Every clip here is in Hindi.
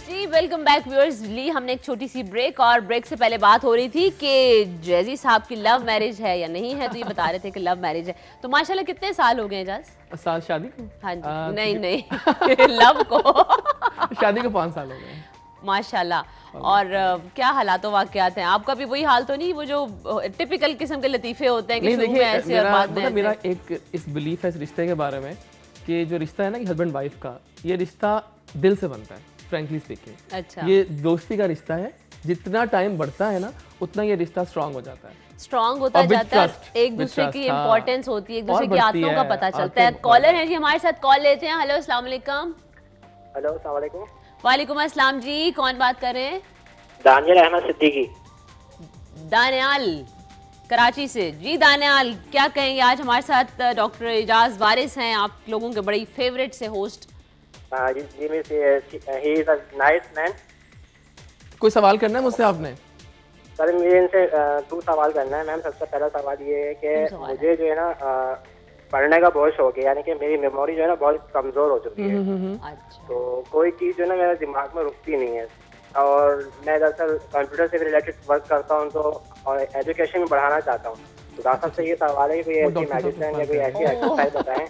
जी वेलकम बैक व्यूअर्स। ली हमने एक छोटी सी ब्रेक, और ब्रेक से पहले बात हो रही थी कि जैजी साहब की लव मैरिज है या नहीं है, तो ये बता रहे थे कि लव मैरिज है। तो माशाल्लाह कितने साल हो गए एजाज? साल शादी? हाँ जी। नहीं लव को शादी को 5 साल हो गए माशाल्लाह। और क्या हालातों वाकयात हैं? आपका भी वही हाल तो नहीं, वो जो टिपिकल किस्म के लतीफे होते हैं कि शुरू में ऐसे और बाद में ऐसे? मेरा एक इस बिलीफ है इस रिश्ते के बारे में कि जो रिश्ता है ना कि हस्बैंड वाइफ का, ये रिश्ता दिल से बनता है, फ्रैंकली स्पीकिंग। अच्छा, ये दोस्ती का रिश्ता है। जितना टाइम बढ़ता है ना उतना ये रिश्ता स्ट्रांग हो जाता है, स्ट्रांग होता जाता है, एक दूसरे की इम्पोर्टेंस होती है, एक दूसरे की आदतों का पता चलता है। कॉलर है जी हमारे साथ, कॉल लेते हैं। हेलो अस्सलाम वालेकुम। हेलो अस्सलाम वालेकुम। वालेकुम अस्सलाम जी, कौन बात कर रहे हैं? दानियल अहमद सिद्दीकी। दानियाल कराची से। जी दानियाल, क्या कहेंगे? आज हमारे साथ डॉक्टर एजाज वारिस हैं, आप लोगों के बड़ी फेवरेट से होस्ट। जी he is a nice man. कोई सवाल करना है मुझसे आपने? सर मुझे इनसे 2 सवाल करना है मैम। सबसे पहला सवाल ये है कि मुझे जो है ना पढ़ने का बहुत शौक है, यानी कि मेरी मेमोरी जो है ना बहुत कमजोर हो चुकी है। अच्छा। तो कोई चीज़ जो है ना मेरे दिमाग में रुकती नहीं है, और मैं दरअसल कंप्यूटर से रिलेटेड वर्क करता हूँ, तो और एजुकेशन में बढ़ाना चाहता हूँ। तो डॉक्टर साहब से ये सवाल है कि कोई ऐसी मेडिसिन या कोई ऐसी एक्सरसाइज बताएं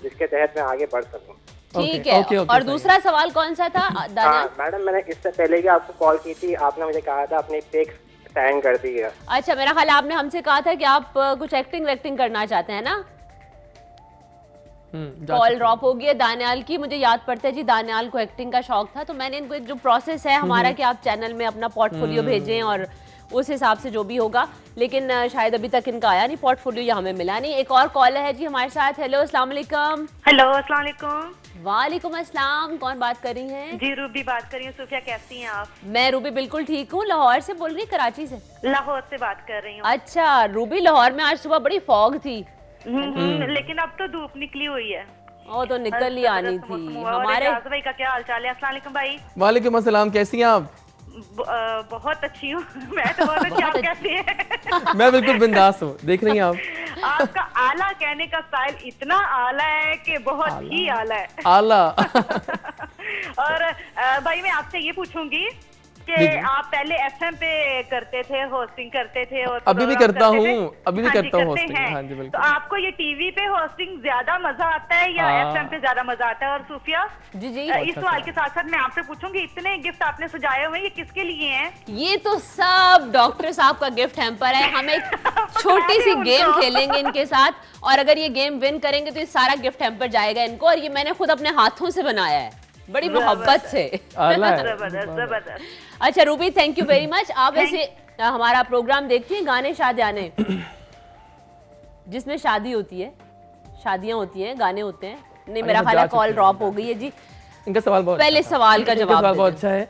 जिसके तहत मैं आगे बढ़ सकूँ। ठीक है। और दूसरा सवाल कौन सा था? हाँ मैडम, मैंने इससे पहले कि आपको कॉल की थी, आपने मुझे कहा था अपनी पिक्स सेंड कर दी है। अच्छा, मेरा ख्याल आपने हमसे कहा था कि आप कुछ एक्टिंग वेक्टिंग करना चाहते हैं ना? कॉल ड्रॉप हो गई है दानियाल की। मुझे याद पड़ता है जी, दानियाल को एक्टिंग का शौक था, तो मैंने इनको एक जो प्रोसेस है हमारा कि आप चैनल में अपना पोर्टफोलियो भेजें और उस हिसाब से जो भी होगा, लेकिन शायद अभी तक इनका आया नहीं पोर्टफोलियो, या हमें मिला नहीं। एक और कॉल है जी हमारे साथ। हेलो अस्सलाम वालेकुम। हेलो अस्सलाम वालेकुम। वालेकुम अस्सलाम, कौन बात कर रही हैं? जी रूबी बात कर रही हूँ। सूफिया कैसी हैं आप? मैं रूबी बिल्कुल ठीक हूँ। लाहौर से बोल रही, कराची से? लाहौर से बात कर रही हूँ। अच्छा रूबी, लाहौर में आज सुबह बड़ी फॉग थी। लेकिन अब तो धूप निकली हुई है। वो तो निकल ही आनी थी। हमारे भाई का क्या हाल चाल है? अस्सलाम वालेकुम भाई। वालेकुम अस्सलाम, कैसी हैं आप? बहुत अच्छी हूँ मैं तो बहुत अच्छी। आप कैसे हैं? मैं बिल्कुल बिंदास हूँ। देख रही हैं आप आपका आला कहने का स्टाइल इतना आला है कि बहुत ही आला है। आला और भाई मैं आपसे ये पूछूंगी कि आप पहले एफएम पे करते थे, होस्टिंग करते थे, और अभी भी करता हूँ, अभी भी करता हूँ होस्टिंग। हाँ जी बिल्कुल। तो आपको ये टीवी पे होस्टिंग ज्यादा मजा आता है या एफएम पे ज्यादा मजा आता है? और सूफिया जी जी, इस सवाल के साथ साथ मैं आपसे पूछूंगी, इतने गिफ्ट आपने सजाए हुए ये किसके लिए हैं? ये तो सब डॉक्टर साहब का गिफ्ट हैम्पर है। हम एक छोटी सी गेम खेलेंगे इनके साथ, और अगर ये गेम विन करेंगे तो ये सारा गिफ्ट हैम्पर जाएगा इनको, और ये मैंने खुद अपने हाथों से बनाया है, बड़ी मोहब्बत से। जबरदस्त। अच्छा Ruby, thank you very much. आप ऐसे हमारा प्रोग्राम देखती हैं गाने शादियाने, जिसमें शादी होती है, शादियां होती हैं, गाने होते हैं? नहीं, मेरा ख्याल है कॉल ड्रॉप हो गई है जी। इनका सवाल बहुत पहले सवाल का जवाब बहुत अच्छा है।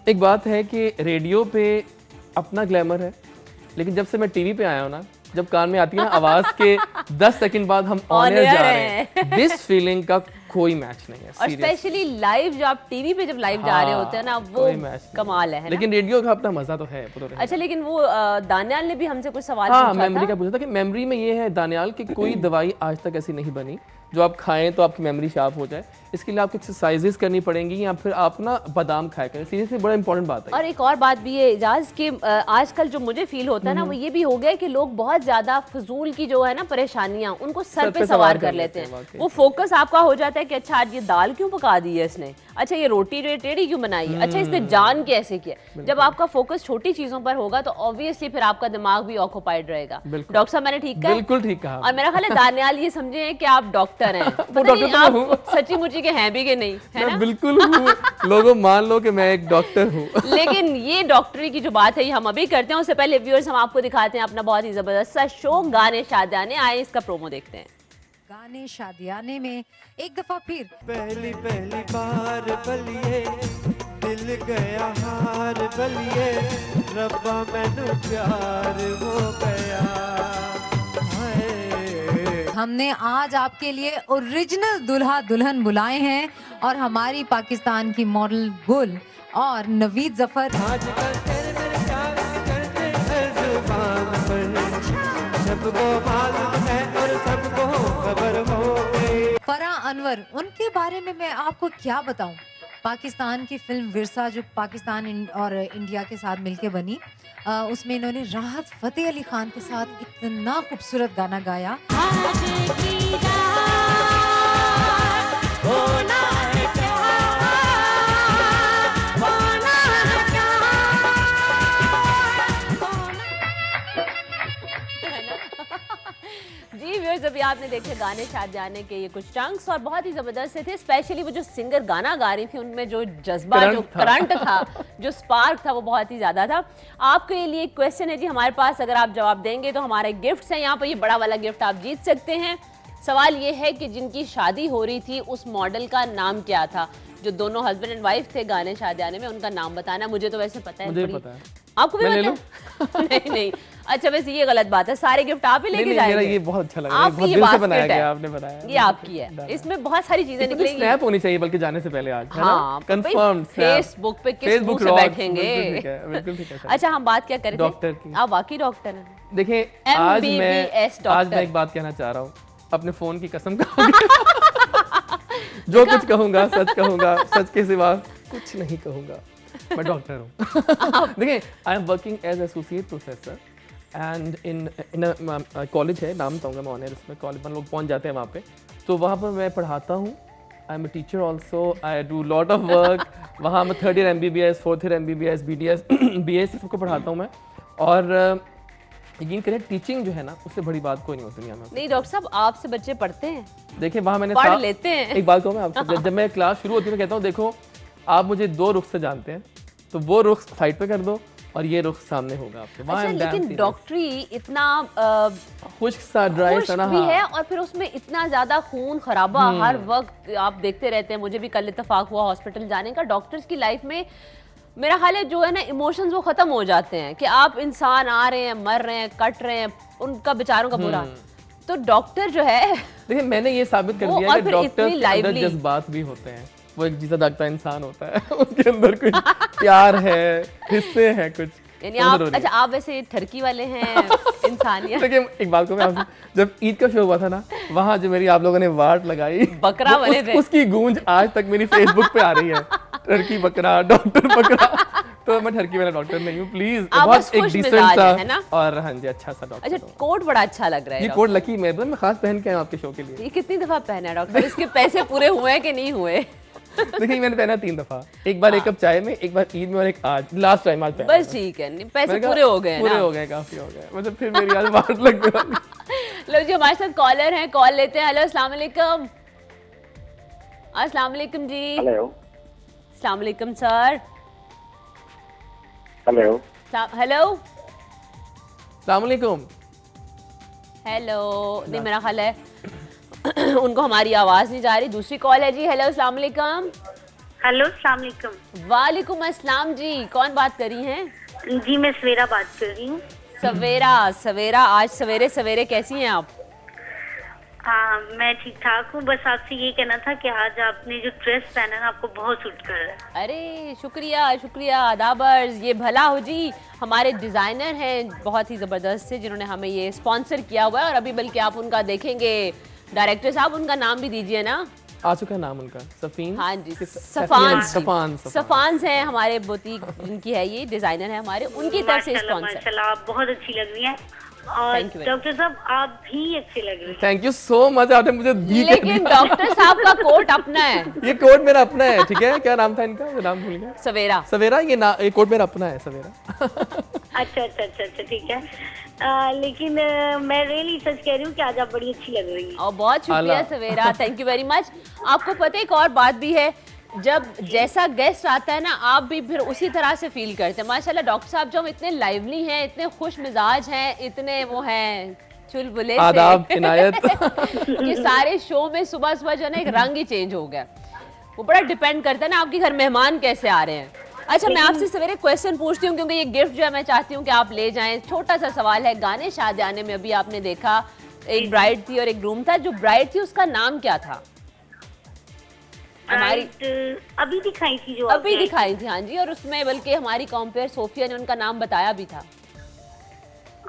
एक बात है कि रेडियो पे अपना ग्लैमर है, लेकिन जब से मैं टीवी पे आया हूँ ना, जब कान में आती है आवाज के 10 सेकंड बाद हम ऑन एयर जा रहे हैं, दिस फीलिंग का कोई मैच नहीं है। और स्पेशली लाइव, जो आप टीवी पे जब लाइव जा रहे होते हैं ना, वो कमाल है लेकिन रेडियो का अपना मजा तो है। अच्छा, लेकिन वो दानियाल ने भी हमसे कुछ सवाल पूछा मेमोरी का पूछा था कि मेमोरी में ये है दानियाल की कोई दवाई आज तक ऐसी नहीं बनी जो आप खाएं तो आपकी मेमोरी शार्प हो जाए। इसके लिए आपको एक्सरसाइजेस करनी पड़ेंगी, या फिर आप ना बादाम खाया करें। सीरियसली बड़ा इंपॉर्टेंट बात है। और एक और बात भी है इजाज कि आजकल जो मुझे फील होता है ना, वो ये भी हो गया कि लोग बहुत ज्यादा फजूल की जो है ना परेशानियां, उनको सर पे सवार कर लेते हैं। वो फोकस आपका हो जाता है कि अच्छा आज ये दाल क्यों पका दी है इसने, अच्छा ये रोटी जो टेढ़ी क्यों बनाई है, अच्छा इसने जान के ऐसे किया। जब आपका फोकस छोटी चीजों पर होगा तो ऑब्वियसली फिर आपका दिमाग भी ऑक्यूपाइड रहेगा। डॉक्टर साहब मैंने ठीक कहा? बिल्कुल ठीक कहा। और मेरा ख्याल है दानियाल ये समझे कि आप डॉक्टर हैं। आप सच्ची मुच्ची के हैं भी कि नहीं, है ना? बिल्कुल हूँ। लोगों मान लो कि मैं एक डॉक्टर हूँ। लेकिन ये डॉक्टरी की जो बात है ये हम अभी करते हैं। उससे पहले व्यूअर्स हम आपको दिखाते हैं अपना बहुत ही जबरदस्त सा शो गाने शादियाने। आए इसका प्रोमो देखते हैं। गाने शादियाने में एक दफा फिर पहली बार बलिए दिल गया हार बलिए रब्बा मैनू प्यार हो गया। हमने आज आपके लिए ओरिजिनल दुल्हा दुल्हन बुलाए हैं, और हमारी पाकिस्तान की मॉडल गुल और नवीद जफर। आजकल तेरे मेरे प्यार करते हैं जुबान पर, सबको मालूम है और सबको खबर हो गई। फराह अनवर, उनके बारे में मैं आपको क्या बताऊं, पाकिस्तान की फिल्म विरसा जो पाकिस्तान और इंडिया के साथ मिलके बनी, उसमें इन्होंने राहत फ़तेह अली खान के साथ इतना खूबसूरत गाना गाया। जी व्यूअर्स, अभी आपने देखे गाने शादियाने के ये कुछ चंक्स और बहुत ही जबरदस्त थे। स्पेशली वो जो सिंगर गाना गा रही थी उनमें जो जज्बा, जो करंट था, जो स्पार्क था, वो बहुत ही ज्यादा था। आपके लिए एक क्वेश्चन है जी हमारे पास, अगर आप जवाब देंगे तो हमारे गिफ्ट्स हैं यहाँ पर। ये बड़ा वाला गिफ्ट आप जीत सकते हैं। सवाल ये है कि जिनकी शादी हो रही थी उस मॉडल का नाम क्या था? जो दोनों हस्बैंड एंड वाइफ थे गाने शादियाने में, उनका नाम बताना। मुझे तो वैसे पता है, मुझे पता है। आपको भी पता है? नहीं नहीं, अच्छा वैसे ये गलत बात है, सारे गिफ्ट आप ही लेके जाएंगे। ये बहुत अच्छा लगा, आपकी ये दिल से बनाया बास्केट गया, है, आपने बनाया, ये आपकी है। इसमें बहुत सारी चीजें निकलेंगी। स्नैप होनी चाहिए बल्कि जाने से पहले आज, हाँ, कंफर्म फेसबुक पे किस मुंह से बैठेंगे। बिल्कुल ठीक है। अच्छा हम बात क्या करें? डॉक्टर की। आप वाकई डॉक्टर हैं। देखिए आज मैं एक बात कहना चाह रहा हूँ, अपने फोन की कसम खाऊंगा जो कुछ कहूंगा सच कहूंगा, सच के सिवा कुछ नहीं कहूंगा। मैं डॉक्टर हूँ। देखिए I am working as associate professor and in college है, नाम बताऊंगा मैं ऑनर, इसमें कॉलेज लोग पहुंच जाते हैं वहाँ पे, तो वहाँ पर मैं पढ़ाता हूँ। I am a teacher also, I do lot of work. वहाँ मैं 3rd year MBBS, 4th year MBBS, BDS, BS सबको पढ़ाता हूँ मैं। और यकीन करें टीचिंग जो है ना, उससे बड़ी बात कोई नहीं होती दुनिया में। नहीं डॉक्टर साहब, आपसे बच्चे पढ़ते हैं? देखिए वहाँ मैंने पढ़ लेते हैं। एक बात कहूँ मैं आपको, जब मैं क्लास शुरू होती है मैं कहता हूँ देखो आप मुझे 2 रुख से जानते हैं, तो वो रुख साइड पे कर दो और ये रुख सामने होगा आपके। अच्छा, लेकिन डॉक्टरी इतना खुश्क सा, ड्राई सा ना भी है, और फिर उसमें इतना ज्यादा खून खराबा हर वक्त आप देखते रहते हैं। मुझे भी कल इत्तेफाक हुआ हॉस्पिटल जाने का। डॉक्टर्स की लाइफ में मेरा हाल है जो है ना, इमोशंस वो खत्म हो जाते हैं कि आप इंसान आ रहे हैं, मर रहे हैं, कट रहे हैं, उनका बेचारों का बुरा। तो डॉक्टर जो है, देखिए मैंने ये साबित कर दिया कि डॉक्टर के अंदर जज्बात भी होते हैं। वो एक जीता जागता इंसान होता है, उसके अंदर कुछ प्यार है, हिस्से हैं कुछ। यानी आप, अच्छा आप वैसे ठरकी वाले हैं इंसानियत। देखिए एक बात को मैं आपसे, जब ईद का शो हुआ था ना, वहाँ जो मेरी आप लोगों ने वाट लगाई, बकरा वाले थे, उसकी गूंज आज तक मेरी फेसबुक पे आ रही है। टर्की बकरा, डॉक्टर बकरा। तो मैं ठरकी वाला डॉक्टर नहीं हूँ, प्लीज। बहुत एक डिसेंट सा है ना? और हाँ जी, अच्छा सा डॉक्टर। अच्छा कोट बड़ा अच्छा लग रहा है। ये कोट लकी मैं खास पहन के आया आपके शो के लिए। ये कितनी दफा पहना है डॉक्टर? इसके पैसे पूरे हुए हैं कि नहीं हुए? देखिए मैंने पहना 3 दफा, एक बार एक कप चाय में, एक बार ईद में, और एक आज लास्ट टाइम आज पहना। बस ठीक है, पैसे पूरे हो गए, पूरे हो गए, काफी हो गए, मतलब फिर मेरी आज बात लग गई। लो जी हमारे साथ कॉलर हैं, कॉल लेते हैं। हेलो अस्सलाम वालेकुम। अस्सलाम वालेकुम जी। हेलो। अस्सलाम वालेकुम सर। हेलो। हेलो। अस्सलाम वालेकुम। हेलो। नहीं मेरा ख्याल है उनको हमारी आवाज नहीं जा रही। दूसरी कॉल है जी। हेलो अस्सलाम वालेकुम। हेलो अस्सलाम वालेकुम। वालेकुम अस्सलाम जी, कौन बात कर रही हैं? जी मैं सवेरा बात कर रही हूँ। सवेरा, सवेरा आज सवेरे सवेरे कैसी हैं आप? हाँ मैं ठीक ठाक हूँ। बस आपसे ये कहना था कि आज आपने जो ड्रेस पहना है आपको बहुत सूट कर रहा है। अरे शुक्रिया शुक्रिया, आदाबर्स। ये भला हो जी, हमारे डिजाइनर हैं बहुत ही जबरदस्त से, जिन्होंने हमें ये स्पॉन्सर किया हुआ है। और अभी बल्कि आप उनका देखेंगे, डायरेक्टर साहब उनका नाम भी दीजिए ना। आ चुका है नाम उनका, सफीन। हाँ जी, सफान हैं हमारे बुटीक, जिनकी है ये डिजाइनर है हमारे, उनकी तरफ से स्पॉन्सर। माशाल्लाह आप बहुत अच्छी लग रही हैं, और डॉक्टर साहब आप भी अच्छे लग रहे हैं। थैंक यू सो मच, आपने मुझे दी। लेकिन डॉक्टर साहब का कोट अपना है। ये कोट मेरा अपना है, ठीक है? क्या नाम था इनका? नाम भूल गया। सवेरा। सवेरा, ये कोट मेरा अपना है, सवेरा। अच्छा अच्छा अच्छा अच्छा ठीक है। लेकिन मैं रियली सच कह रही हूँ कि आज आप बड़ी अच्छी लग रही हैं। और बहुत शुक्रिया सवेरा, थैंक यू वेरी मच। आपको पता है एक और बात भी है, जब जैसा गेस्ट आता है ना, आप भी फिर उसी तरह से फील करते हैं। माशाल्लाह डॉक्टर साहब जो हम इतने लाइवली हैं, इतने खुश मिजाज हैं, इतने वो हैं चुलबुले से, आदाब इनायत कि सारे शो में सुबह सुबह जो है ना एक रंग ही चेंज हो गया। वो बड़ा डिपेंड करता है ना आपके घर मेहमान कैसे आ रहे हैं। अच्छा मैं आपसे सवेरे क्वेश्चन पूछती हूँ, क्योंकि ये गिफ्ट जो है मैं चाहती हूँ कि आप ले जाएं। छोटा सा सवाल है, गाने शादियाने में अभी आपने देखा एक ब्राइड थी और एक ग्रूम था, जो ब्राइड थी उसका नाम क्या था? हमारी अभी दिखाई थी, जो अभी दिखाई थी, हाँ जी। और उसमें बल्कि हमारी कॉम्पेयर सोफिया ने उनका नाम बताया भी था।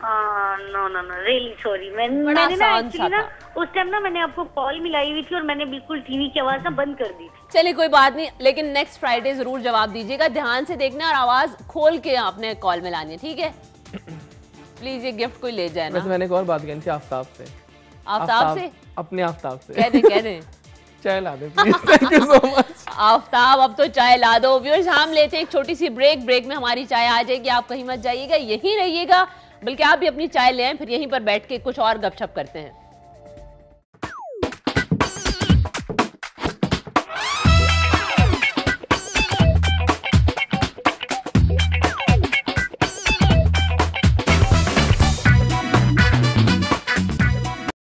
No no no really sorry. मैंने ना एक्चुअली ना उस टाइम ना मैंने आपको कॉल मिलाई हुई थी और मैंने बिल्कुल टीवी की आवाज ना बंद कर दी थी। चलिए कोई बात नहीं, लेकिन नेक्स्ट फ्राइडे जरूर जवाब दीजिएगा, ध्यान से देखना और आवाज खोल के आपने कॉल मिलानी है, ठीक है? प्लीज ये गिफ्ट कोई ले जाए ना। वैसे मैंने एक और बात कहनी थी आफ्ताब से। आफ्ताब से? अपने आफ्ताब से कह दे चाय ला दे please. Thank you so much. Aftab अब तो चाय ला दो। व्यूअर्स हम लेते हैं एक छोटी सी ब्रेक में हमारी चाय आ जाएगी, आप कहीं मत जाइएगा, यहीं रहिएगा, बल्कि आप भी अपनी चाय ले आए, फिर यहीं पर बैठ के कुछ और गपशप करते हैं।